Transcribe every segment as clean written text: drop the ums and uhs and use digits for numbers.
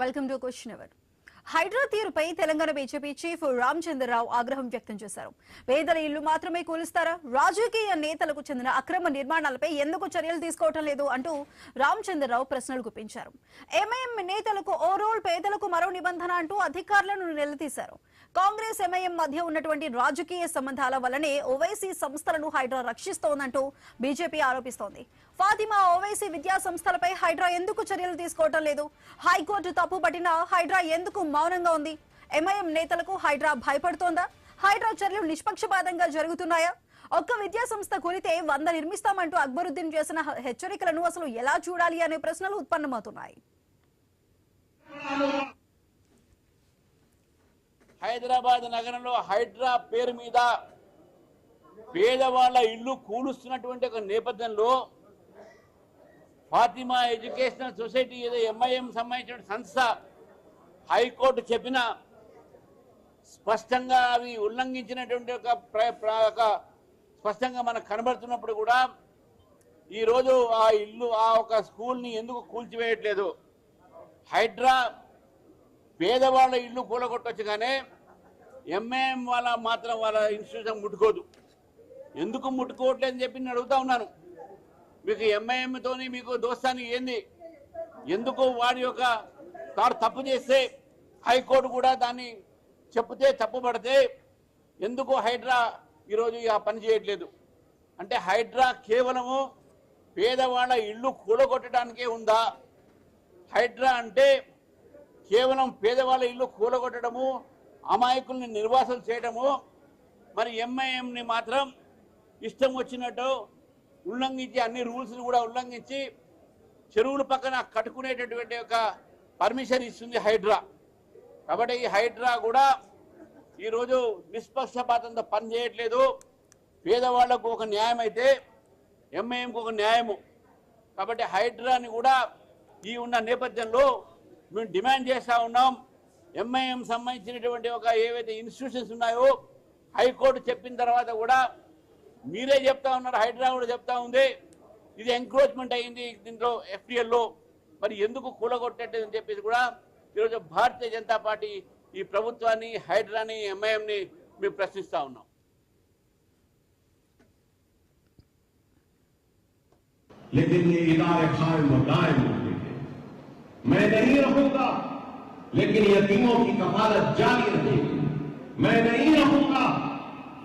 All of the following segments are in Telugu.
Welcome to question hour. Hydraa తీరుపై తెలంగాణ బీజేపీ చీఫ్ రామచంద్రరావు ఆగ్రహం వ్యక్తం చేశారు. పేదల ఇల్లు మాత్రమే కూలుస్తారా, రాజకీయ నేతలకు చెందిన అక్రమ నిర్మాణాలపై ఎందుకు చర్యలు తీసుకోవటం లేదు అంటూ రామచంద్రరావు ప్రశ్నలు గుప్పించారు. ఎంఐఎం నేతలకు ఓ రూల్, పేదలకు మరో నిబంధన అంటూ అధికారులను నిలదీశారు. కాంగ్రెస్ ఎంఐఎం మధ్య ఉన్నటువంటి రాజకీయ సంబంధాల వల్లనే ఓవైసీ సంస్థలను హైడ్రా రక్షిస్తోందంటూ బీజేపీ ఆరోపిస్తోంది. ఫాతిమా ఓవైసీ విద్యా సంస్థలపై హైడ్రా ఎందుకు చర్యలు తీసుకోవటం లేదు? హైకోర్టు తప్పు పట్టిన హైడ్రా ఎందుకు మౌనంగా ఉంది? ఎంఐఎం నేతలకు హైడ్రా భయపడుతోందా? హైడ్రా చర్యలు నిష్పక్షపాతంగా జరుగుతున్నాయా? ఒక్క విద్యా సంస్థ కూలితే 100 నిర్మిస్తామంటూ అక్బరుద్దీన్ చేసిన హెచ్చరికలను అసలు ఎలా చూడాలి అనే ప్రశ్నలు ఉత్పన్నమవుతున్నాయి. హైదరాబాద్ నగరంలో హైడ్రా పేరు మీద పేదవాళ్ల ఇల్లు కూలుస్తున్నటువంటి ఒక నేపథ్యంలో ఫాతిమా ఎడ్యుకేషనల్ సొసైటీ ఏదో ఎంఐఎం సంబంధించిన సంస్థ హైకోర్టు చెప్పిన స్పష్టంగా అవి ఉల్లంఘించినటువంటి ఒక స్పష్టంగా మనకు కనబడుతున్నప్పుడు కూడా ఈరోజు ఆ ఇల్లు ఆ ఒక స్కూల్ని ఎందుకు కూల్చివేయట్లేదు? హైడ్రా పేదవాళ్ళ ఇల్లు కూలగొట్టొచ్చు కానీ ఎంఐఎం వాళ్ళ మాత్రం వాళ్ళ ఇన్స్టిట్యూషన్ ముట్టుకోదు. ఎందుకు ముట్టుకోవట్లేదని చెప్పి నేను అడుగుతా ఉన్నాను. మీకు ఎంఐఎంతోని మీకు దోస్తానికి ఏంది? ఎందుకు వాడి యొక్క తాను తప్పు చేస్తే హైకోర్టు కూడా దాన్ని చెప్తే తప్పుపడితే ఎందుకు హైడ్రా ఈరోజు ఆ పని చేయట్లేదు? అంటే హైడ్రా కేవలము పేదవాళ్ళ ఇల్లు కూలగొట్టడానికే ఉందా? హైడ్రా అంటే కేవలం పేదవాళ్ళ ఇల్లు కూలగొట్టడము, అమాయకుల్ని నిర్వాసం చేయడము, మరి ఎంఐఎంని మాత్రం ఇష్టం వచ్చినట్టు ఉల్లంఘించి అన్ని రూల్స్ని కూడా ఉల్లంఘించి చెరువుల పక్కన కట్టుకునేటటువంటి ఒక పర్మిషన్ ఇస్తుంది హైడ్రా. కాబట్టి ఈ హైడ్రా కూడా ఈరోజు నిష్పక్షపాతంతో పనిచేయట్లేదు. పేదవాళ్లకు ఒక న్యాయం అయితే ఎంఐఎంకు ఒక న్యాయము. కాబట్టి హైడ్రాని కూడా ఈ ఉన్న నేపథ్యంలో మేము డిమాండ్ చేస్తూ ఉన్నాం. ఎంఐఎం సంబంధించినటువంటి ఒక ఏవైతే ఇన్స్టిట్యూషన్స్ ఉన్నాయో హైకోర్టు చెప్పిన తర్వాత కూడా మీరే చెప్తా ఉన్నారు, హైడ్రా కూడా చెప్తా ఉంది ఇది ఎంక్రోచ్మెంట్ అయింది దీంట్లో ఎఫ్టీఎల్లో, మరి ఎందుకు కూలగొట్టేది అని చెప్పేసి కూడా ఈరోజు భారతీయ జనతా పార్టీ ఈ ప్రభుత్వాన్ని, హైడ్రాని, ఎంఐఎంని మేము ప్రశ్నిస్తా ఉన్నాం. लेकिन ये इदारे कायम व दायम रहेंगे। मैं नहीं रहूंगा लेकिन यतीमों की कफालत जारी रहेगी। मैं नहीं रहूंगा,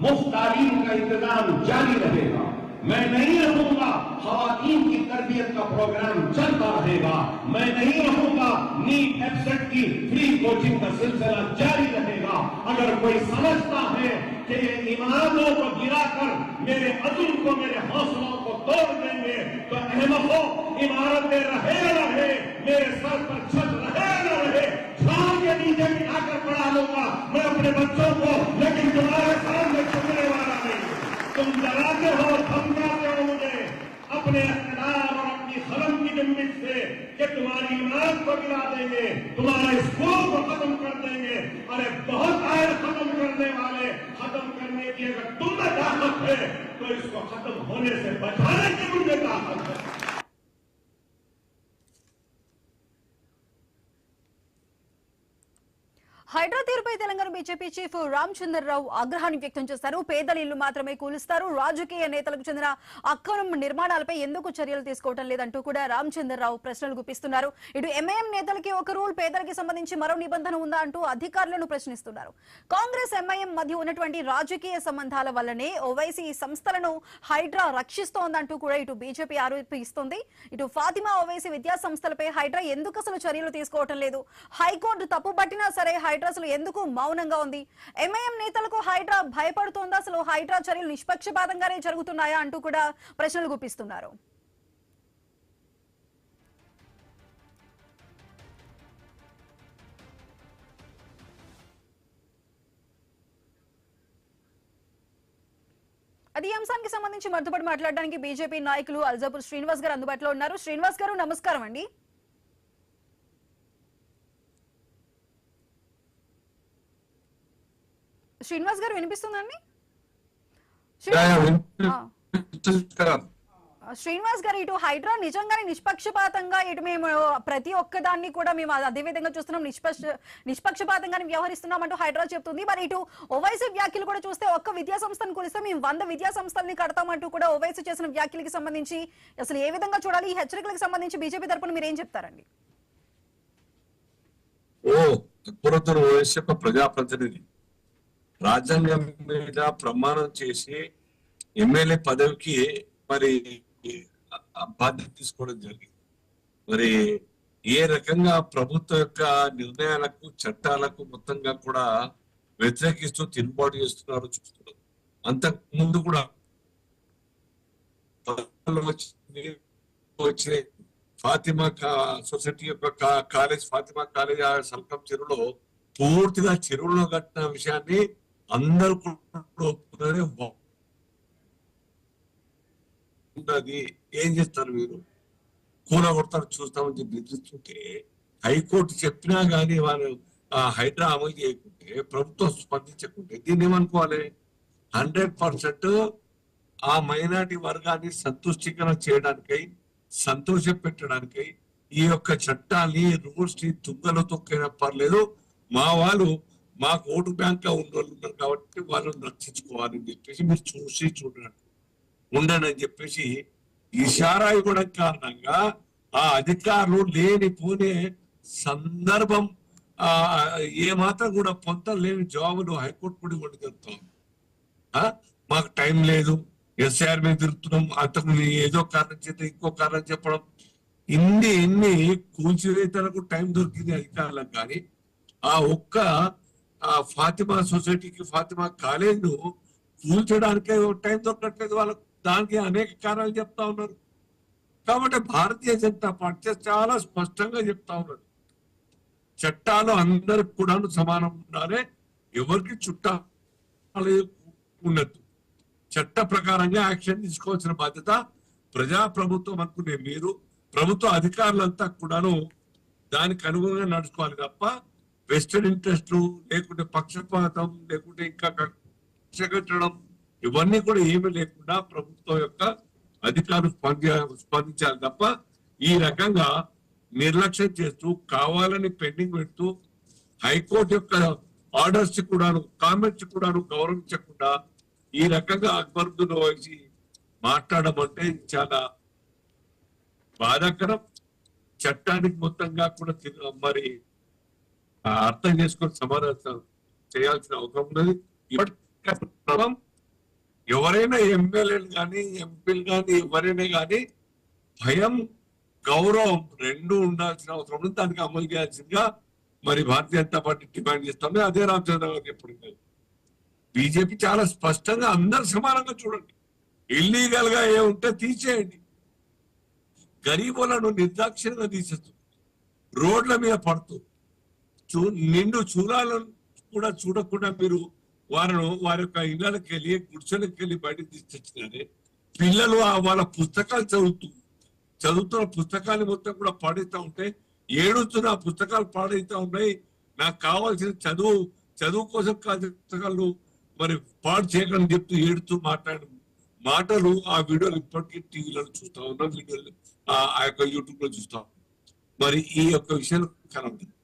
मुफ्त तालीम का इंतजाम जारी रहेगा। मैं नहीं रहूंगा, खवातीन की तरबियत का प्रोग्राम चलता रहेगा। मैं नहीं रहूंगा, नीट एब्सेट की फ्री कोचिंग का सिलसिला जारी रहेगा। अगर कोई समझता है कि ये ईमानों को गिराकर मेरे अज़ुम को, मेरे हौसलों को तोड़ देंगे तो अहमको, इमारतें रहे न रहे, मेरे सर पर छत रहे न रहे, झाड़ के नीचे बिठाकर पढ़ा लूंगा मैं अपने बच्चों को, लेकिन तुम्हारे सामने झुकने वाला नहीं। तुम डराते हो, धमकाते हो मुझे अपने इख्तियार और अपनी कलम की जुम्बिश से कि तुम्हारी ईमान को गिरा देंगे, तुम्हारे स्कूल को खत्म कर देंगे। अरे बहुत आयल खत्म करने वाले, खत्म करने की अगर तुम में ताकत है तो इसको खत्म होने से बचाने की मुझे ताकत है। హైడ్రా తీరుపై తెలంగాణ బీజేపీ చీఫ్ రామచంద్రరావు ఆగ్రహాన్ని వ్యక్తం చేశారు. పేదల ఇల్లు మాత్రమే కూలుస్తారు, రాజకీయ నేతలకు చెందిన అక్రమ నిర్మాణాలపై ఎందుకు చర్యలు తీసుకోవడం లేదంటూ కూడా రామచంద్రరావు ప్రశ్నలు గుప్పిస్తున్నారు. ఇటు ఎంఐఎం నేతలకి ఒక రూల్, పేదలకి సంబంధించి మరో నిబంధన ఉందా అంటూ అధికారులను ప్రశ్నిస్తున్నారు. కాంగ్రెస్ ఎంఐఎం మధ్య ఉన్నటువంటి రాజకీయ సంబంధాల వల్లనే ఓవైసీ సంస్థలను హైడ్రా రక్షిస్తోందంటూ కూడా ఇటు బీజేపీ ఆరోపిస్తోంది. ఇటు ఫాతిమా ఓవైసీ విద్యా సంస్థలపై హైడ్రా ఎందుకు అసలు చర్యలు తీసుకోవటం లేదు? హైకోర్టు తప్పు పట్టినా సరే హైడ్రా అసలు ఎందుకు మౌనంగా ఉంది? ఎంఐఎం నేతలకు హైడ్రా భయపడుతోందా? అసలు హైడ్రా చర్యలు నిష్పక్షపాతంగానే జరుగుతున్నాయా అంటూ కూడా ప్రశ్నలు గుప్పిస్తున్నారు. అది అంశానికి సంబంధించి మద్దతు మాట్లాడడానికి బీజేపీ నాయకులు అల్జాపూర్ శ్రీనివాస్ గారు అందుబాటులో ఉన్నారు. శ్రీనివాస్ గారు నమస్కారం అండి. శ్రీనివాస్ గారు వినిపిస్తుందండి? శ్రీనివాస్ గారు, ఇటు హైడ్రా నిజంగానే నిష్పక్షపాతంగా ఇటు మేము ప్రతి ఒక్కదాన్ని కూడా మేము అదే విధంగా చూస్తున్నాం, నిష్పక్షపాతంగానే వ్యవహరిస్తున్నాం అంటూ హైడ్రా చెప్తుంది. మరి ఇటు ఓవైసీ వ్యాఖ్యలు కూడా చూస్తే ఒక్క విద్యా సంస్థను కూలిస్తే మేము 100 విద్యా సంస్థల్ని కడతామంటూ కూడా ఓవైసీ చేసిన వ్యాఖ్యలకి సంబంధించి అసలు ఏ విధంగా చూడాలి? ఈ హెచ్చరికలకు సంబంధించి బీజేపీ తరపున మీరు ఏం చెప్తారండి? పురాతన ఓవైసీ యొక్క ప్రజాప్రతినిధి రాజ్యాంగం మీద ప్రమాణం చేసి ఎమ్మెల్యే పదవికి మరి బాధ్యత తీసుకోవడం జరిగింది. మరి ఏ రకంగా ప్రభుత్వం యొక్క నిర్ణయాలకు చట్టాలకు మొత్తంగా కూడా వ్యతిరేకిస్తూ తిరుగుబాటు చేస్తున్నారో చూస్తున్నారు. అంతకు ముందు కూడా వచ్చే ఫాతిమా సొసైటీ యొక్క కాలేజ్, ఫాతిమా కాలేజ్ సల్కం చెరువులో పూర్తిగా చెరువులో కట్టిన విషయాన్ని అందరూ ఉన్నది. ఏం చేస్తారు మీరు? కూలగొడతారు చూస్తామని చెప్పి బెదిరిస్తుంటే హైకోర్టు చెప్పినా గానీ వాళ్ళు హైడ్రా అమలు చేయకుంటే, ప్రభుత్వం స్పందించకుంటే దీన్ని ఏమనుకోవాలి? 100% ఆ మైనారిటీ వర్గాన్ని సంతుష్టికరణ చేయడానికై, సంతోష పెట్టడానికై ఈ యొక్క చట్టాన్ని, రూల్స్ ని తుంగలో తొక్కైనా పర్లేదు, మా వాళ్ళు మాకు ఓటు బ్యాంక్ గా ఉన్న వాళ్ళు ఉన్నారు కాబట్టి వాళ్ళని రక్షించుకోవాలని చెప్పేసి మీరు చూసి చూడనట్టు ఉండని చెప్పేసి ఇషారా ఇవ్వడం కారణంగా ఆ అధికారులు లేనిపోనే సందర్భం ఏమాత్రం కూడా పొంతం లేని జవాబులు హైకోర్టు కూడా ఇవ్వడం జరుగుతుంది. మాకు టైం లేదు, ఎస్ఐఆర్ మీద తిరుగుతున్నాం, అంతకు ఏదో కారణం చేత ఇంకో కారణం చెప్పడం, ఇన్ని కూల్చివేతలకు టైం దొరికింది అధికారులకు. కానీ ఆ ఒక్క ఫాతిమా సొసైటీకి, ఫాతిమా కాలేజ్ ను కూల్చడానికే టైం దొరకట్లేదు వాళ్ళకు. దానికి అనేక కారణాలు చెప్తా ఉన్నారు. కాబట్టి భారతీయ జనతా పార్టీ చాలా స్పష్టంగా చెప్తా ఉన్నారు, చట్టాలు అందరికి కూడా సమానం ఉండాలి, ఎవరికి చుట్టాలు ఉండద్దు. చట్ట ప్రకారంగా యాక్షన్ తీసుకోవాల్సిన బాధ్యత ప్రజాప్రభుత్వం అనుకునే మీరు, ప్రభుత్వ అధికారులంతా కూడాను దానికి అనుగుణంగా నడుచుకోవాలి తప్ప వెస్టర్న్ ఇంట్రెస్ట్లు లేకుంటే పక్షపాతం లేకుంటే ఇంకా కక్ష కట్టడం ఇవన్నీ కూడా ఏమీ లేకుండా ప్రభుత్వం యొక్క అధికారులు స్పందించాలి తప్ప ఈ రకంగా నిర్లక్ష్యం చేస్తూ కావాలని పెండింగ్ పెడుతూ హైకోర్టు యొక్క ఆర్డర్స్ కూడాను, కామెంట్స్ కూడాను గౌరవించకుండా ఈ రకంగా అక్బరుద్దీన్ ఓవైసీ మాట్లాడడం అంటే చాలా బాధాకరం. చట్టానికి మొత్తంగా కూడా మరి అర్థం చేసుకొని సమాధానం చేయాల్సిన అవసరం ఉన్నది. ఇప్పటి ఎవరైనా ఎమ్మెల్యేలు కానీ, ఎంపీలు కానీ, ఎవరైనా కానీ భయం, గౌరవం రెండు ఉండాల్సిన అవసరం ఉంది. దానికి అమలు చేయాల్సిందిగా మరి భారతీయ జనతా పార్టీ డిమాండ్ చేస్తుంది. అదే రామచంద్ర గారు ఎప్పుడు బీజేపీ చాలా స్పష్టంగా అందరు సమానంగా చూడండి, ఇల్లీగల్ గా ఏ ఉంటే తీసేయండి, గరీబులను నిర్దాక్షిణ్యంగా తీసేస్తుంది, రోడ్ల మీద పడుతూ నిండు చూడాలను కూడా చూడకుండా మీరు వారి యొక్క ఇళ్లకి వెళ్ళి, గుడిసెలకు వెళ్ళి బయటకు తీసుకొచ్చినారే. పిల్లలు వాళ్ళ పుస్తకాలు చదువుతున్న పుస్తకాలు మొత్తం కూడా పాడైతా ఉంటే ఏడుస్తున్న పుస్తకాలు పాడైతా ఉన్నాయి. నాకు కావాల్సిన చదువు కోసం పుస్తకాలు మరి పాడు చేయకుండా చెప్తూ ఏడుతూ మాట్లాడిన మాటలు ఆ వీడియోలు ఇప్పటికీ టీవీలో చూస్తా ఉన్నాం, వీడియోలు ఆ యొక్క యూట్యూబ్ లో చూస్తాం. మరి ఈ యొక్క విషయం కనబడుతుంది.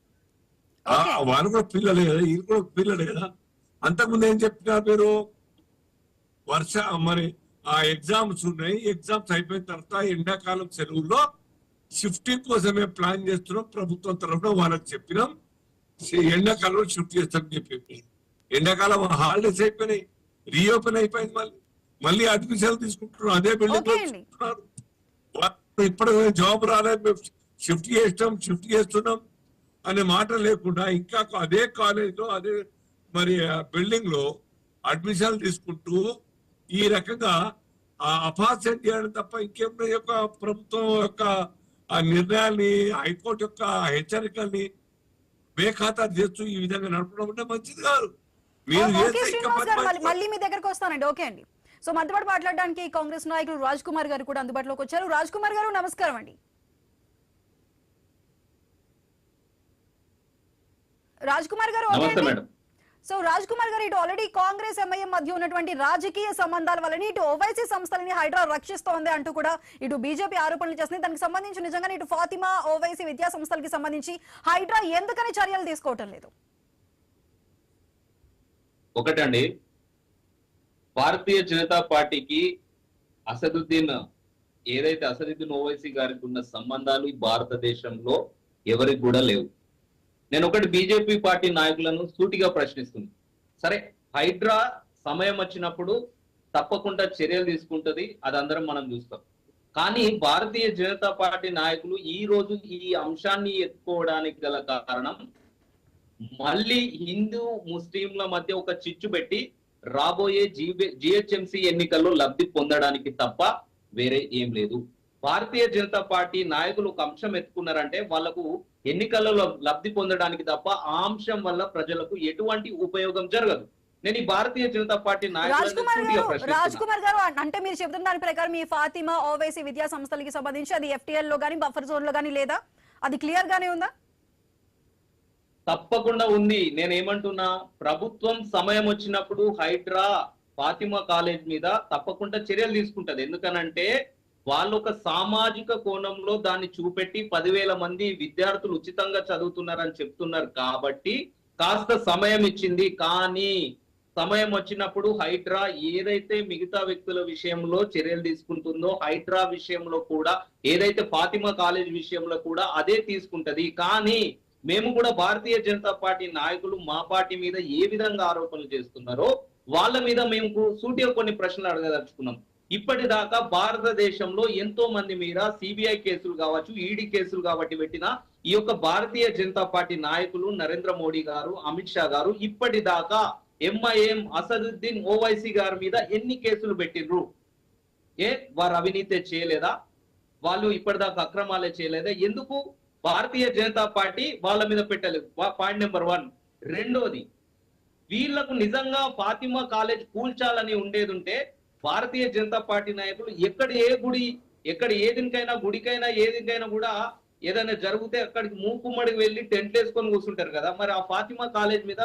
వాళ్ళు కూడా పిల్లలే కదా, ఇది కూడా పిల్లలే కదా. అంతకుముందు ఏం చెప్పినారు మీరు? మరి ఆ ఎగ్జామ్స్ ఉన్నాయి, ఎగ్జామ్స్ అయిపోయిన తర్వాత ఎండాకాలం సెలవుల్లో షిఫ్టింగ్ కోసమే ప్లాన్ చేస్తున్నాం, ప్రభుత్వం తరఫున వాళ్ళకి చెప్పినాం, ఎండాకాలంలో షిఫ్ట్ చేస్తామని చెప్పి. ఎండాకాలం హాలిడేస్ అయిపోయినాయి, రీఓపెన్ అయిపోయింది, మళ్ళీ అడ్మిషన్లు తీసుకుంటున్నారు, అదే బిల్డింగ్ లో తీసుకుంటున్నారు. ఇప్పుడు జాబ్ రాలేదు, మేము షిఫ్ట్ చేస్తున్నాం అనే మాట లేకుండా ఇంకా అదే కాలేజ్ లో, అదే మరి బిల్డింగ్ లో అడ్మిషన్లు తీసుకుంటూ ఈ రకంగా అపహాస్యం చేయడం తప్ప ఇంకేమన్నా యొక్క ప్రభుత్వం యొక్క ఆ నిర్ణయాన్ని, హైకోర్టు యొక్క హెచ్చరికల్ని బేఖాతారు చేస్తూ ఈ విధంగా నడపడం అంటే మంచిది కాదు. మళ్ళీ మీ దగ్గరకు వస్తానండి. ఓకే అండి. సో మధ్యపాటు మాట్లాడడానికి కాంగ్రెస్ నాయకులు రాజ్ కుమార్ గారు కూడా అందుబాటులోకి వచ్చారు. రాజ్ కుమార్ గారు నమస్కారం అండి. రాజ్ కుమార్ గారు, సో రాజ్ కుమార్ గారు, ఇటు ఆల్రెడీ కాంగ్రెస్ ఎంఐఎం మధ్య ఉన్నటువంటి రాజకీయ సంబంధాల వల్ల ఇటు ఓవైసీ సంస్థలని హైడ్రా రక్షిస్తోంది అంటూ కూడా ఇటు బీజేపీ ఆరోపణలు చేస్తుంది. దానికి సంబంధించి నిజంగానే ఇటు ఫాతిమా ఓవైసీ విద్యా సంస్థలకి సంబంధించి హైడ్రా ఎందుకని చర్యలు తీసుకోవటం లేదు? ఒకటండి, భారతీయ జనతా పార్టీకి అసదుద్దీన్ ఓవైసీ గారికి ఉన్న సంబంధాలు ఈ భారతదేశంలో ఎవరికి కూడా లేవు. నేను ఒకటి బీజేపీ పార్టీ నాయకులను సూటిగా ప్రశ్నిస్తుంది. సరే, హైడ్రా సమయం వచ్చినప్పుడు తప్పకుండా చర్యలు తీసుకుంటది, అది అందరం మనం చూస్తాం. కానీ భారతీయ జనతా పార్టీ నాయకులు ఈ రోజు ఈ అంశాన్ని ఎత్తుకోవడానికి గల కారణం, మళ్ళీ హిందూ ముస్లింల మధ్య ఒక చిచ్చు పెట్టి రాబోయే జిహెచ్ఎంసీ ఎన్నికల్లో లబ్ధి పొందడానికి తప్ప వేరే ఏం లేదు. భారతీయ జనతా పార్టీ నాయకులు ఒక అంశం ఎత్తుకున్నారంటే వాళ్లకు ఎన్నికలలో లబ్ధి పొందడానికి తప్ప ఆ అంశం వల్ల ప్రజలకు ఎటువంటి ఉపయోగం జరగదు. నేను ఈ భారతీయ జనతా పార్టీ రాజ్ కుమార్ గారు, అంటే మీరు చెబుతున్న దాని ప్రకారం ఈ ఫాతిమా ఓవైసీ విద్యా సంస్థలకి సంబంధించి అది FTL లో గానీ బఫర్ జోన్ లో గానీ లేదా? అది క్లియర్ గానే ఉందా? తప్పకుండా ఉంది. నేనేమంటున్నా, ప్రభుత్వం సమయం వచ్చినప్పుడు హైడ్రా ఫాతిమా కాలేజ్ మీద తప్పకుండా చర్యలు తీసుకుంటది. ఎందుకనంటే వాళ్ళు ఒక సామాజిక కోణంలో దాన్ని చూపెట్టి 10,000 మంది విద్యార్థులు ఉచితంగా చదువుతున్నారని చెప్తున్నారు కాబట్టి కాస్త సమయం ఇచ్చింది. కానీ సమయం వచ్చినప్పుడు హైడ్రా ఏదైతే మిగతా వ్యక్తుల విషయంలో చర్యలు తీసుకుంటుందో హైడ్రా విషయంలో కూడా, ఏదైతే ఫాతిమా కాలేజ్ విషయంలో కూడా అదే తీసుకుంటది. కానీ మేము కూడా భారతీయ జనతా పార్టీ నాయకులు మా పార్టీ మీద ఏ విధంగా ఆరోపణలు చేస్తున్నారో వాళ్ళ మీద మేము సూటిగా కొన్ని ప్రశ్నలు అడగదలుచుకున్నాం. ఇప్పటిదాకా భారతదేశంలో ఎంతో మంది మీద సిబిఐ కేసులు కావచ్చు, ఈడీ కేసులు కాబట్టి పెట్టిన ఈ యొక్క భారతీయ జనతా పార్టీ నాయకులు నరేంద్ర మోడీ గారు, అమిత్ షా గారు ఇప్పటిదాకా ఎంఐఎం అసదుద్దీన్ ఓవైసీ గారి మీద ఎన్ని కేసులు పెట్టిండ్రు? వారు అవినీతి చేయలేదా? వాళ్ళు ఇప్పటిదాకా అక్రమాలే చేయలేదా? ఎందుకు భారతీయ జనతా పార్టీ వాళ్ళ మీద పెట్టలేదు? Point number 1. రెండోది, వీళ్లకు నిజంగా ఫాతిమా కాలేజ్ కూల్చాలని ఉండేది ఉంటే భారతీయ జనతా పార్టీ నాయకులు ఎక్కడ గుడికైనా ఏదికైనా కూడా ఏదైనా జరిగితే అక్కడికి మూకుమ్మడికి వెళ్ళి టెంట్లు వేసుకొని కూర్చుంటారు కదా. మరి ఆ ఫాతిమా కాలేజ్ మీద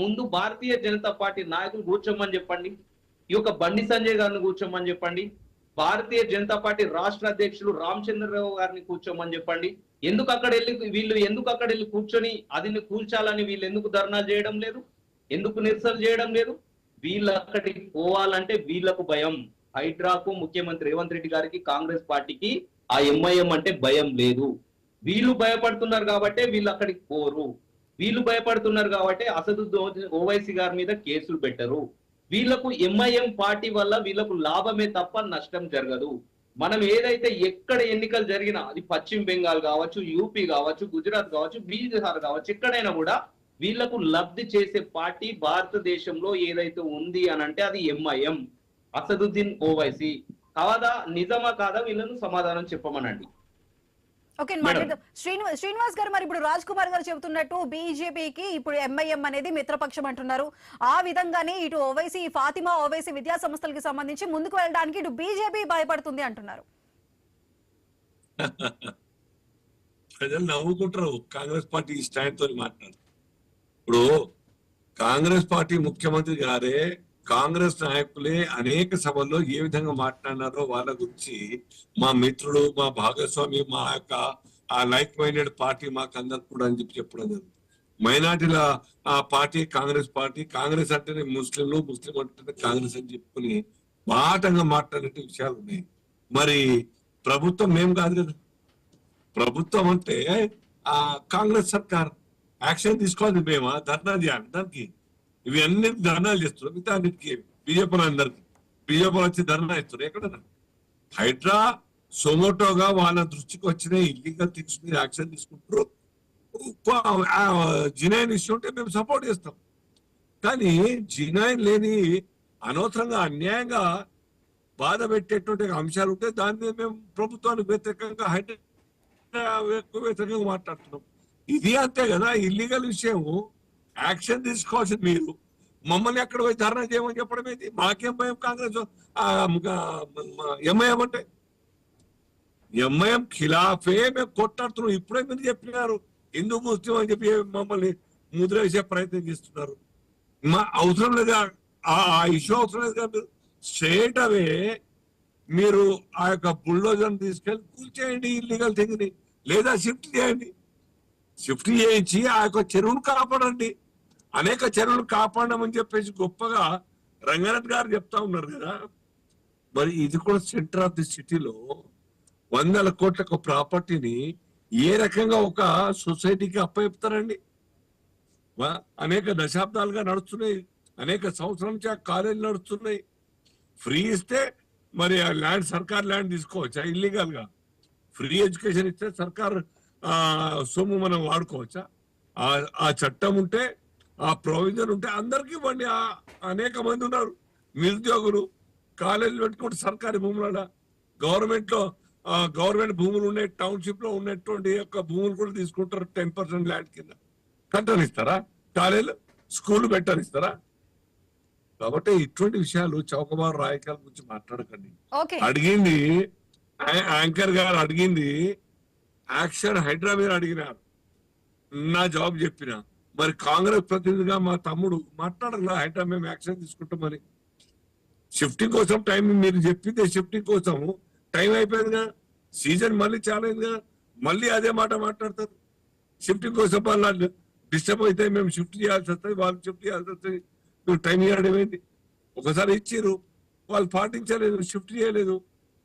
ముందు భారతీయ జనతా పార్టీ నాయకులు కూర్చోమని చెప్పండి, ఈ యొక్క బండి సంజయ్ గారిని కూర్చోమని చెప్పండి, భారతీయ జనతా పార్టీ రాష్ట్ర అధ్యక్షులు రామచంద్రరావు గారిని కూర్చోమని చెప్పండి. ఎందుకు అక్కడ వెళ్ళి కూర్చొని అదిని కూల్చాలని వీళ్ళు ఎందుకు ధర్నాలు చేయడం లేదు? ఎందుకు నిరసన చేయడం లేదు? వీళ్ళు అక్కడికి పోవాలంటే వీళ్లకు భయం. హైడ్రాకు, ముఖ్యమంత్రి రేవంత్ రెడ్డి గారికి, కాంగ్రెస్ పార్టీకి ఆ ఎంఐఎం అంటే భయం లేదు. వీళ్ళు భయపడుతున్నారు కాబట్టి వీళ్ళు అక్కడికి పోరు. వీళ్ళు భయపడుతున్నారు కాబట్టి అసదుద్దీన్ ఓవైసీ గారి మీద కేసులు పెట్టరు. వీళ్లకు ఎంఐఎం పార్టీ వల్ల వీళ్లకు లాభమే తప్ప నష్టం జరగదు. మనం ఏదైతే ఎక్కడ ఎన్నికలు జరిగినా, అది పశ్చిమ బెంగాల్ కావచ్చు, యూపీ కావచ్చు, గుజరాత్ కావచ్చు, బీహార్ కావచ్చు, ఎక్కడైనా కూడా వీళ్లకు లబ్ధి చేసే పార్టీ భారతదేశంలో ఏదైతే ఉంది అని అంటే అది ఎంఐఎం, అసదుద్దీన్ ఓవైసీ. కాదా, నిజమా కాదా? వీళ్ళను సమాధానం చెప్పమనండి. ఓకే, శ్రీనివాస్ గారు, మరి ఇప్పుడు రాజ్ కుమార్ గారు చెబుతున్నట్టు బీజేపీకి ఇప్పుడు ఎంఐఎం అనేది మిత్రపక్షం అంటున్నారు. ఆ విధంగానే ఇటు ఓవైసీ, ఫాతిమా ఓవైసీ విద్యా సంస్థలకి సంబంధించి ముందుకు వెళ్ళడానికి ఇటు బీజేపీ భయపడుతుంది అంటున్నారు. ప్రజలు నవ్వుకుంటారు కాంగ్రెస్ పార్టీ స్టాండ్ తో మాట్లాడు. ఇప్పుడు కాంగ్రెస్ పార్టీ ముఖ్యమంత్రి గారే, కాంగ్రెస్ నాయకులే అనేక సభల్లో ఏ విధంగా మాట్లాడినారో వాళ్ళ గురించి మా మిత్రులు, మా భాగస్వామి, మా యొక్క ఆ లైక్ మైండెడ్ పార్టీ మాకు అందరికి కూడా అని చెప్పడం జరుగుతుంది. మైనార్టీల ఆ పార్టీ కాంగ్రెస్ పార్టీ, కాంగ్రెస్ అంటేనే ముస్లింలు, ముస్లిం అంటేనే కాంగ్రెస్ అని చెప్పుకుని బాటంగా మాట్లాడే విషయాలు ఉన్నాయి. మరి ప్రభుత్వం మేము కాదు కదా, ప్రభుత్వం అంటే ఆ కాంగ్రెస్ సర్కార్ యాక్షన్ తీసుకోవాలి. మేము ధర్నా చేయాలి. దానికి ఇవి అన్ని ధర్నాలు చేస్తున్నారు. మిగతా అన్నిటికీ బీజేపీ వచ్చి ధర్నా ఇస్తున్నారు. ఎక్కడ హైడ్రా సొమోటోగా వాళ్ళ దృష్టికి వచ్చిన ఇల్లీగల్ థింగ్స్ మీద యాక్షన్ తీసుకుంటారు. జినైన్ ఇష్యూ ఉంటే మేము సపోర్ట్ చేస్తాం. కానీ జినైన్ లేని అనవసరంగా అన్యాయంగా బాధ పెట్టేటువంటి అంశాలు ఉంటే దాని మీద మేము ప్రభుత్వానికి వ్యతిరేకంగా వ్యతిరేకంగా మాట్లాడుతున్నాం. ఇది అంతే కదా, ఇల్లీగల్ విషయం యాక్షన్ తీసుకోవాల్సింది మీరు. మమ్మల్ని ఎక్కడ పోయి ధర్నా చేయమని చెప్పడం ఏంటి? మాకేం భయం? కాంగ్రెస్ ఎంఐఎం అంటే ఎంఐఎం ఖిలాఫే మేము కొట్టాడుతున్నాం. ఇప్పుడే మీరు చెప్పినారు హిందూ ముస్లిం అని చెప్పి మమ్మల్ని ముద్ర వేసే ప్రయత్నం చేస్తున్నారు. అవసరం లేదా ఆ ఇష్యూ అవసరం లేదు కదా. మీరు స్ట్రేట్ అవే మీరు ఆ యొక్క బుల్డోజర్ తీసుకెళ్ళి కూల్చేయండి ఇల్లీగల్ థింగ్ ని, లేదా షిఫ్ట్ చేయండి. షిఫ్ట్ చేయించి ఆ యొక్క చెరువును కాపాడండి. అనేక చెరువులు కాపాడమని చెప్పేసి గొప్పగా రంగారెడ్డి గారు చెప్తా ఉన్నారు కదా. మరి ఇది కూడా సెంటర్ ఆఫ్ ది సిటీలో 100 కోట్ల ప్రాపర్టీని ఏ రకంగా ఒక సొసైటీకి అప్పచెప్తారండి? అనేక దశాబ్దాలుగా నడుస్తున్నాయి, అనేక సంవత్సరాల నుంచి ఆ కాలేజీలు నడుస్తున్నాయి. ఫ్రీ ఇస్తే మరి ఆ ల్యాండ్ సర్కార్ ల్యాండ్ తీసుకోవచ్చా ఇల్లీగల్ గా? ఫ్రీ ఎడ్యుకేషన్ ఇస్తే సర్కార్ సొమ్ము మనం వాడుకోవచ్చా? ఆ చట్టం ఉంటే, ఆ ప్రొవిజన్ ఉంటే అందరికి ఇవ్వండి. అనేక మంది ఉన్నారు నిరుద్యోగులు, కాలేజీలు పెట్టుకుంటే సర్కారీ భూముల గవర్నమెంట్ భూములు ఉన్నాయి, టౌన్షిప్ లో ఉన్నటువంటి యొక్క భూములు కూడా తీసుకుంటారు. 10% ల్యాండ్ కింద కట్టనిస్తారా? కాలేజీలు స్కూల్ పెట్టనిస్తారా? కాబట్టి ఇటువంటి విషయాలు చౌకబారు రాజకీయాల గురించి మాట్లాడకండి. అడిగింది యాంకర్ గారు, అడిగింది యాక్షన్ హైడ్రా మీద అడిగినారు, నా జవాబు చెప్పిన. మరి కాంగ్రెస్ ప్రతినిధిగా మా తమ్ముడు మాట్లాడాల హైడ్రా మేము యాక్షన్ తీసుకుంటామని. షిఫ్టింగ్ కోసం టైం మీరు చెప్పిందే, షిఫ్టింగ్ కోసం టైం అయిపోయిందిగా, సీజన్ మళ్ళీ చాలా అయిందిగా, మళ్ళీ అదే మాట మాట్లాడతారు. షిఫ్టింగ్ కోసం వాళ్ళు డిస్టర్బ్ అయితే మేము షిఫ్ట్ చేయాల్సి వస్తుంది, వాళ్ళు షిఫ్ట్ చేయాల్సి వస్తుంది. మీరు టైం ఇవ్వడం ఏంటి? ఒకసారి ఇచ్చిర్రు, వాళ్ళు పాటించలేదు, షిఫ్ట్ చేయలేదు,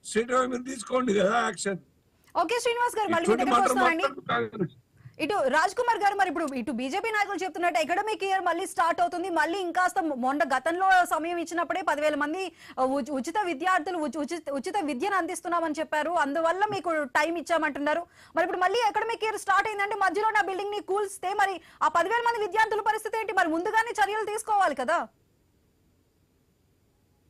స్ట్రేట్ అవే మీరు తీసుకోండి కదా యాక్షన్. ఓకే శ్రీనివాస్ గారు, మళ్ళీ ఇటు రాజ్ కుమార్ గారు, మరి ఇప్పుడు ఇటు బీజేపీ నాయకులు చెప్తున్నట్టు అకాడమిక్ ఇయర్ మళ్ళీ స్టార్ట్ అవుతుంది. మళ్ళీ ఇంకాస్త గతంలో సమయం ఇచ్చినప్పుడే 10,000 మంది ఉచిత విద్యార్థులు ఉచిత విద్యను అందిస్తున్నామని చెప్పారు. అందువల్ల మీకు టైం ఇచ్చామంటున్నారు. మరి ఇప్పుడు మళ్ళీ అకాడమిక్ ఇయర్ స్టార్ట్ అయిందంటే మధ్యలో నా బిల్డింగ్ ని కూల్స్తే మరి ఆ 10,000 మంది విద్యార్థుల పరిస్థితి ఏంటి? మరి ముందుగానే చర్యలు తీసుకోవాలి కదా.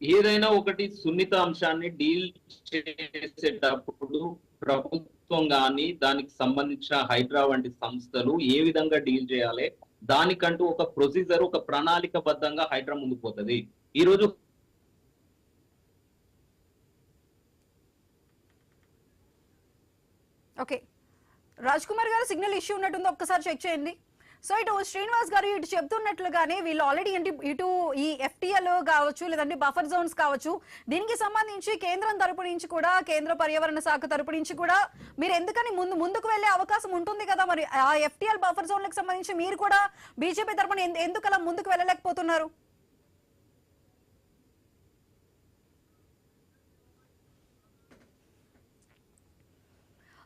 ఏదైనా ఒకటి సున్నిత అంశాన్ని డీల్ చేసేటప్పుడు ప్రభుత్వం గాని దానికి సంబంధించిన హైడ్రా వంటి సంస్థలు ఏ విధంగా డీల్ చేయాలి, దానికంటూ ఒక ప్రొసీజర్, ఒక ప్రణాళికబద్ధంగా హైడ్రా ముందుకు పోతుంది. ఈ రోజు ఓకే, రాజ్ కుమార్ గారు సిగ్నల్ ఇష్యూ ఉన్నట్టుంది, ఒక్కసారి చెక్ చేయండి. సో ఇటు శ్రీనివాస్ గారు ఇటు చెప్తున్నట్లుగానే వీళ్ళు ఆల్రెడీ ఇటు ఈ FTL కావచ్చు, లేదంటే బఫర్ జోన్స్ కావచ్చు, దీనికి సంబంధించి కేంద్రం తరపు నుంచి కూడా, కేంద్ర పర్యావరణ శాఖ తరపు నుంచి కూడా మీరు ఎందుకని ముందుకు వెళ్లే అవకాశం ఉంటుంది కదా. మరి ఆ FTL బఫర్ జోన్లకు సంబంధించి మీరు కూడా బీజేపీ తరపున ఎందుకు అలా ముందుకు వెళ్ళలేకపోతున్నారు?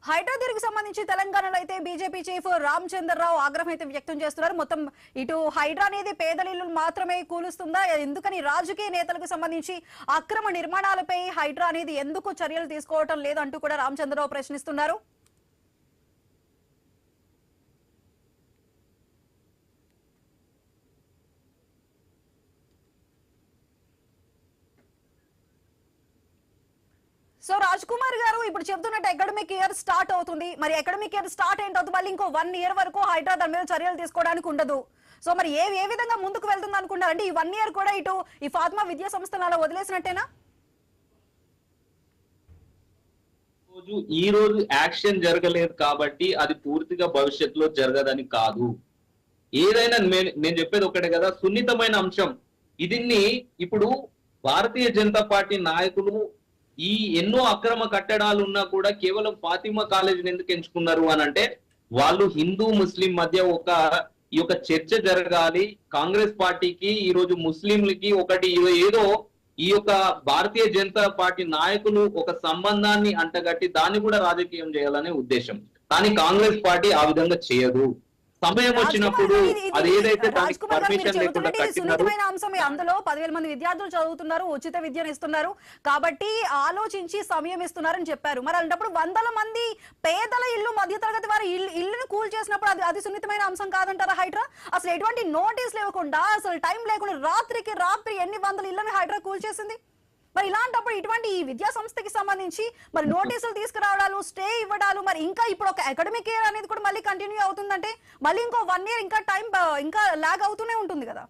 హైడ్రా దీనికి సంబంధించి తెలంగాణలో అయితే బీజేపీ చీఫ్ రామచంద్రరావు ఆగ్రహం అయితే వ్యక్తం చేస్తున్నారు. మొత్తం ఇటు హైడ్రా అనేది పేదల ఇల్లు మాత్రమే కూలుస్తుందా, ఎందుకని రాజకీయ నేతలకు సంబంధించి అక్రమ నిర్మాణాలపై హైడ్రా అనేది ఎందుకు చర్యలు తీసుకోవటం లేదంటూ కూడా రామచంద్రరావు ప్రశ్నిస్తున్నారు. సో రాజ్ కుమార్ గారు ఇప్పుడు చెప్తున్నట్టు అకాడమిక్ ఇయర్ స్టార్ట్ అవుతుంది. మరి అకాడమిక్ ఇయర్ స్టార్ట్ అయిన తర్వాత మళ్ళీ ఇంకో 1 year వరకు హైడ్రా దాని మీద చర్యలు తీసుకోవడానికి ఉండదు. సో మరి ఏ విధంగా ముందుకు వెళ్తుంది అనుకుంటారంటే ఈ 1 year కూడా ఇటు ఈ ఫాతిమా విద్యా సంస్థను అలా వదిలేసినట్టేనా? ఈ రోజు యాక్షన్ జరగలేదు కాబట్టి అది పూర్తిగా భవిష్యత్తులో జరగదని కాదు. ఏదైనా నేను చెప్పేది ఒకటే కదా, సున్నితమైన అంశం. దీన్ని ఇప్పుడు భారతీయ జనతా పార్టీ నాయకులు ఈ ఎన్నో అక్రమ కట్టడాలు ఉన్నా కూడా కేవలం ఫాతిమా కాలేజీని ఎందుకు ఎంచుకున్నారు అని అంటే, వాళ్ళు హిందూ ముస్లిం మధ్య ఈ యొక్క చర్చ జరగాలి. కాంగ్రెస్ పార్టీకి ఈ రోజు ముస్లింలకి ఒకటి ఏదో ఈ యొక్క భారతీయ జనతా పార్టీ నాయకులు ఒక సంబంధాన్ని అంటగట్టి దాన్ని కూడా రాజకీయం చేయాలనే ఉద్దేశం. కానీ కాంగ్రెస్ పార్టీ ఆ విధంగా చేయదు. సమయం వచ్చినప్పుడు అది ఏదైతే దానికి పర్మిషన్ లేకుండా సున్నితమైన అంశం. అందులో 10,000 మంది విద్యార్థులు చదువుతున్నారు, ఉచిత విద్యను ఇస్తున్నారు కాబట్టి ఆలోచించి సమయం ఇస్తున్నారని చెప్పారు. మరి అలాంటప్పుడు 100 మంది పేదల ఇల్లు, మధ్యతరగతి వారి ఇల్లును కూల్ చేసినప్పుడు అది సున్నితమైన అంశం కాదంటారా హైడ్రా? అసలు ఎటువంటి నోటీస్ లేకుండా, అసలు టైం లేకుండా రాత్రికి రాత్రి ఎన్ని 100 ఇళ్లను హైడ్రా కూల్ చేసింది? మరి ఇలాంటప్పుడు ఇటువంటి ఈ విద్యా సంస్థకి సంబంధించి మరి నోటీసులు తీసుకురావడాలు, స్టే ఇవ్వడాలు, మరి ఇంకా ఇప్పుడు ఒక అకాడమిక్ ఇయర్ అనేది కూడా మళ్ళీ కంటిన్యూ అవుతుందంటే మళ్ళీ ఇంకో 1 year ఇంకా టైం ఇంకా లాగ్ అవుతూనే ఉంటుంది కదా.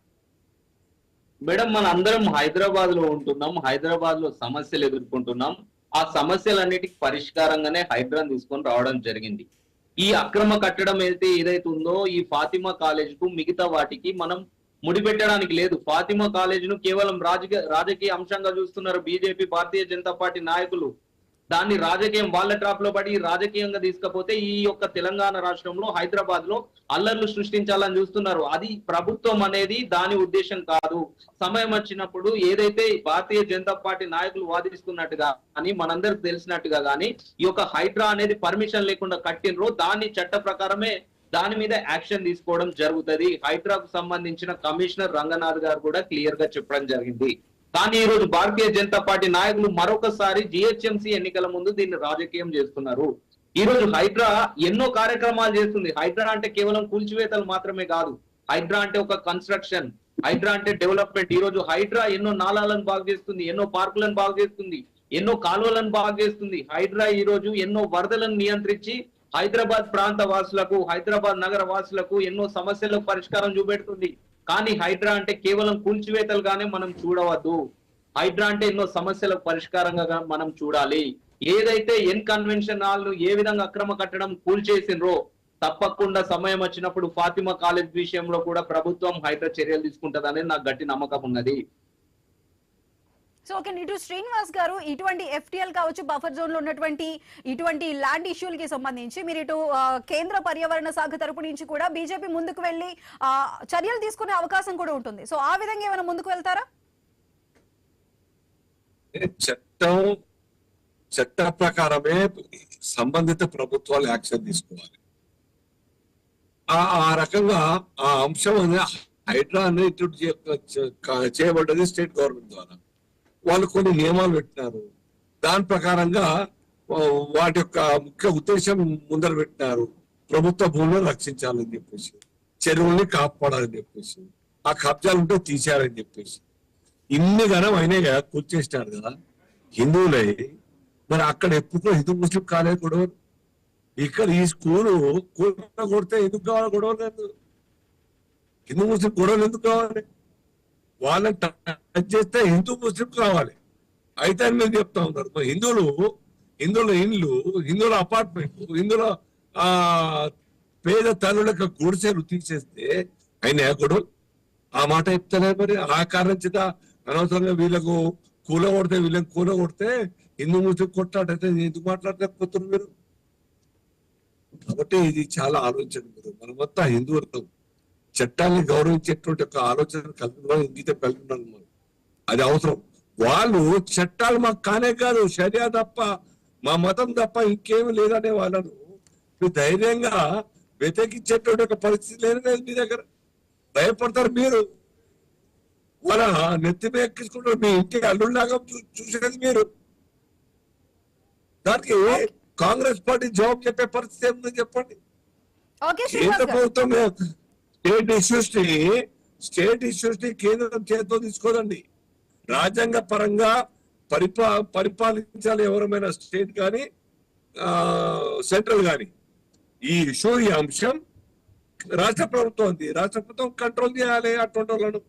మేడం, మన అందరం హైదరాబాద్ లో ఉంటున్నాం, హైదరాబాద్ లో సమస్యలు ఎదుర్కొంటున్నాం. ఆ సమస్యలన్నిటికీ పరిష్కారంగానే హైడ్రాని తీసుకొని రావడం జరిగింది. ఈ అక్రమ కట్టడం ఏదైతే ఉందో ఈ ఫాతిమా కాలేజ్ కు మిగతా వాటికి మనం ముడిపెట్టడానికి లేదు. ఫాతిమా కాలేజ్ ను కేవలం రాజకీయ అంశంగా చూస్తున్నారు బీజేపీ, భారతీయ జనతా పార్టీ నాయకులు. దాన్ని రాజకీయం వాళ్ళ ట్రాప్ లో పడి రాజకీయంగా తీసుకపోతే ఈ యొక్క తెలంగాణ రాష్ట్రంలో హైదరాబాద్ లో అల్లర్లు సృష్టించాలని చూస్తున్నారు. అది ప్రభుత్వం అనేది దాని ఉద్దేశం కాదు. సమయం వచ్చినప్పుడు ఏదైతే భారతీయ జనతా పార్టీ నాయకులు వాదిస్తున్నట్టుగా అని మనందరికి తెలిసినట్టుగా గానీ ఈ యొక్క హైడ్రా అనేది పర్మిషన్ లేకుండా కట్టినరో దాన్ని చట్ట ప్రకారమే దాని మీద యాక్షన్ తీసుకోవడం జరుగుతుంది. హైడ్రాకు సంబంధించిన కమిషనర్ రంగనాథ్ గారు కూడా క్లియర్ గా చెప్పడం జరిగింది. కానీ ఈ రోజు భారతీయ జనతా పార్టీ నాయకులు మరొకసారి జిహెచ్ఎంసీ ఎన్నికల ముందు దీన్ని రాజకీయం చేస్తున్నారు. ఈ రోజు హైడ్రా ఎన్నో కార్యక్రమాలు చేస్తుంది. హైడ్రా అంటే కేవలం కూల్చివేతలు మాత్రమే కాదు. హైడ్రా అంటే ఒక కన్స్ట్రక్షన్, హైడ్రా అంటే డెవలప్మెంట్. ఈ రోజు హైడ్రా ఎన్నో నాలాలను బాగు చేస్తుంది, ఎన్నో పార్కులను బాగు చేస్తుంది, ఎన్నో కాలువలను బాగు చేస్తుంది. హైడ్రా ఈ రోజు ఎన్నో వరదలను నియంత్రించి హైదరాబాద్ ప్రాంత వాసులకు, హైదరాబాద్ నగర వాసులకు ఎన్నో సమస్యలకు పరిష్కారం చూపెడుతుంది. కానీ హైడ్రా అంటే కేవలం కూల్చివేతలుగానే మనం చూడవద్దు. హైడ్రా అంటే ఎన్నో సమస్యలకు పరిష్కారంగా మనం చూడాలి. ఏదైతే ఎన్ కన్వెన్షన్ హాల్ ఏ విధంగా అక్రమ కట్టడం కూల్చేసిండ్రో తప్పకుండా సమయం వచ్చినప్పుడు ఫాతిమా కాలేజ్ విషయంలో కూడా ప్రభుత్వం హైడ్రా చర్యలు తీసుకుంటదనేది నాకు గట్టి నమ్మకం ఉన్నది. సో ఓకే, ఇటు శ్రీనివాస్ గారు, ఇటువంటి ఎఫ్టీఎల్ కావచ్చు, బఫర్ జోన్ లో ఉన్నటువంటి ఇటువంటి ల్యాండ్ ఇష్యూలకి సంబంధించి మీరు ఇటు కేంద్ర పర్యావరణ శాఖ తరపు నుంచి కూడా బీజేపీ ముందుకు వెళ్లి చర్యలు తీసుకునే అవకాశం కూడా ఉంటుంది. సో ఆ విధంగా ఏమైనా ముందుకు వెళ్తారా? చట్ట ప్రకారమే సంబంధిత ప్రభుత్వాలు యాక్షన్ తీసుకోవాలి. ఆ రకంగా ఆ అంశం హైడ్రా అనేది చేయబడ్డది స్టేట్ గవర్నమెంట్ ద్వారా. వాళ్ళు కొన్ని నియమాలు పెట్టినారు. దాని ప్రకారంగా వాటి యొక్క ముఖ్య ఉద్దేశం ముందర పెట్టినారు. ప్రభుత్వ భూములను రక్షించాలని చెప్పేసి, చెరువుల్ని కాపాడాలని చెప్పేసి, ఆ కబ్జాలు ఉంటే తీసేయాలని చెప్పేసి ఇన్ని ఘనం అయినాయి కదా, కూర్చేసినారు కదా హిందువులై. మరి అక్కడ ఎప్పుడు హిందూ ముస్లిం కాలేదు గొడవలు. ఇక్కడ ఈ స్కూలు కొడితే ఎందుకు కావాలి గొడవలు? లేదు, హిందూ ముస్లిం గొడవలు ఎందుకు కావాలి? వాళ్ళని టచ్ చేస్తే హిందూ ముస్లిం కావాలి. అయితే మీరు చెప్తా ఉన్నారు హిందువుల ఇండ్లు, హిందువుల అపార్ట్మెంట్, హిందువుల పేద తల్లులకు గుడిసెలు తీసేస్తే అయినా గొడవలు. ఆ మాట చెప్తానే. మరి ఆ కారణం చేత అనవసరంగా వీళ్ళకు కూలగొడితే వీళ్ళకి కూలగొడితే హిందూ ముస్లిం కొట్లాడైతే ఎందుకు మాట్లాడలేకపోతున్నారు మీరు? కాబట్టి ఇది చాలా ఆలోచన. మీరు మనమంతా హిందువులు చట్టాన్ని గౌరవించేటువంటి ఒక ఆలోచన కలిగి ఇంగితం కలిగి ఉన్నాను. అది అవసరం. వాళ్ళు చట్టాలు మాకు కానే కాదు, షరియా తప్ప, మా మతం తప్ప ఇంకేమి లేదనే వాళ్ళను మీరు ధైర్యంగా వ్యతిరేకించేటువంటి ఒక పరిస్థితి లేదు మీ దగ్గర. భయపడతారు మీరు. వాళ్ళ నెత్తి మీద ఎక్కించుకుంటారు. మీ ఇంటికి అల్లుళ్ళలాగా చూసేది మీరు. దానికి కాంగ్రెస్ పార్టీ జవాబు చెప్పే పరిస్థితి ఏముందని చెప్పండి. కేంద్ర ప్రభుత్వం స్టేట్ ఇష్యూస్ ని కేంద్రం చేతితో తీసుకోదండి. రాజ్యాంగ పరంగా పరిపాలించాలి ఎవరమైనా, స్టేట్ కానీ సెంట్రల్ కానీ. ఈ ఇష్యూ, ఈ అంశం రాష్ట్ర ప్రభుత్వం ఉంది. రాష్ట్ర ప్రభుత్వం కంట్రోల్ చేయాలి అటువంటి వాళ్ళను.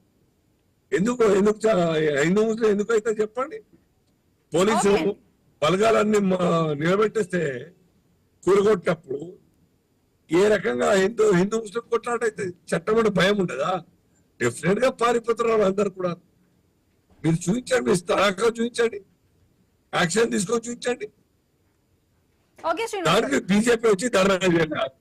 ఎందుకు హిందూ ముస్లిం ఎందుకైతే చెప్పండి. పోలీసు బలగాలన్నీ నిలబెట్టేస్తే కూరగొట్టినప్పుడు ఏ రకంగా హిందూ ముస్లిం కొట్లాడైతే చట్టం అంటే భయం ఉండదా? డెఫినెట్ గా పారిపోతున్నారు అందరు కూడా. మీరు చూపించండి, మీ స్థలాగా చూపించండి, యాక్షన్ తీసుకొని చూపించండి. దానికి బీజేపీ వచ్చి ధర్నా చేయాలి.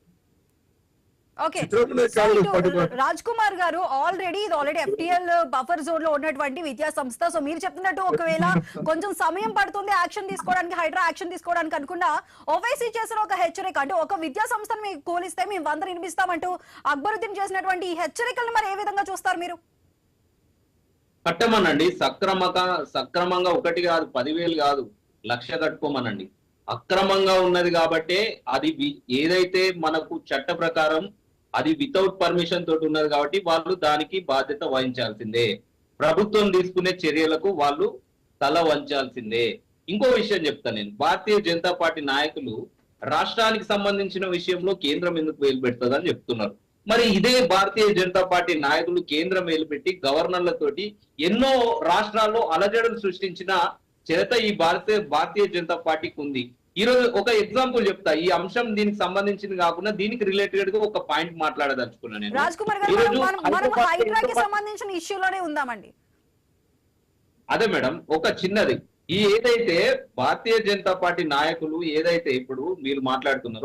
రాజ్ కుమార్ గారు, ఆల్రెడీ ఎఫ్టీఎల్ బఫర్ జోన్ లో ఉన్నటువంటి విద్యా సంస్థ. సో మీరు చెప్తున్నట్టు ఒకవేళ కొంచెం సమయం పడుతుంది యాక్షన్ తీసుకోవడానికి, హైడ్రా యాక్షన్ తీసుకోవడానికి అనుకున్నా, ఓవైసీ చేసిన ఒక హెచ్చరిక అంటే ఒక విద్యా సంస్థను మీకు కూలిస్తే మేము 100 నిర్మిస్తామంటూ అక్బరుద్దీన్ చేసినటువంటి ఈ హెచ్చరికలను మరి ఏ విధంగా చూస్తారు మీరు? కట్టమనండి, సక్రమంగా 1 కాదు 10,000 కాదు 1,00,000 కట్టుకోమనండి. అక్రమంగా ఉన్నది కాబట్టి అది ఏదైతే మనకు చట్ట ప్రకారం అది వితౌట్ పర్మిషన్ తోటి ఉన్నది కాబట్టి వాళ్ళు దానికి బాధ్యత వహించాల్సిందే. ప్రభుత్వం తీసుకునే చర్యలకు వాళ్ళు తల వంచాల్సిందే. ఇంకో విషయం చెప్తాను నేను. భారతీయ జనతా పార్టీ నాయకులు రాష్ట్రానికి సంబంధించిన విషయంలో కేంద్రం ఎందుకు వేలు పెడుతుందని చెప్తున్నారు. మరి ఇదే భారతీయ జనతా పార్టీ నాయకులు కేంద్రం వేలు పెట్టి గవర్నర్లతోటి ఎన్నో రాష్ట్రాల్లో అలజడులు సృష్టించిన చరిత్ర ఈ భారతీయ జనతా పార్టీకి ఉంది. ఈ రోజు ఒక ఎగ్జాంపుల్ చెప్తా, ఈ అంశం దీనికి సంబంధించింది కాకుండా దీనికి రిలేటెడ్ గా ఒక పాయింట్ మాట్లాడదలుచుకున్నాను నేను. రాజ్ కుమార్ గారు, మనం హైడ్రాకి సంబంధించిన ఇష్యూలోనే ఉందామండి. అదే మేడం, ఒక చిన్నది, ఈ ఏదైతే భారతీయ జనతా పార్టీ నాయకులు ఏదైతే ఇప్పుడు మీరు మాట్లాడుతున్నారో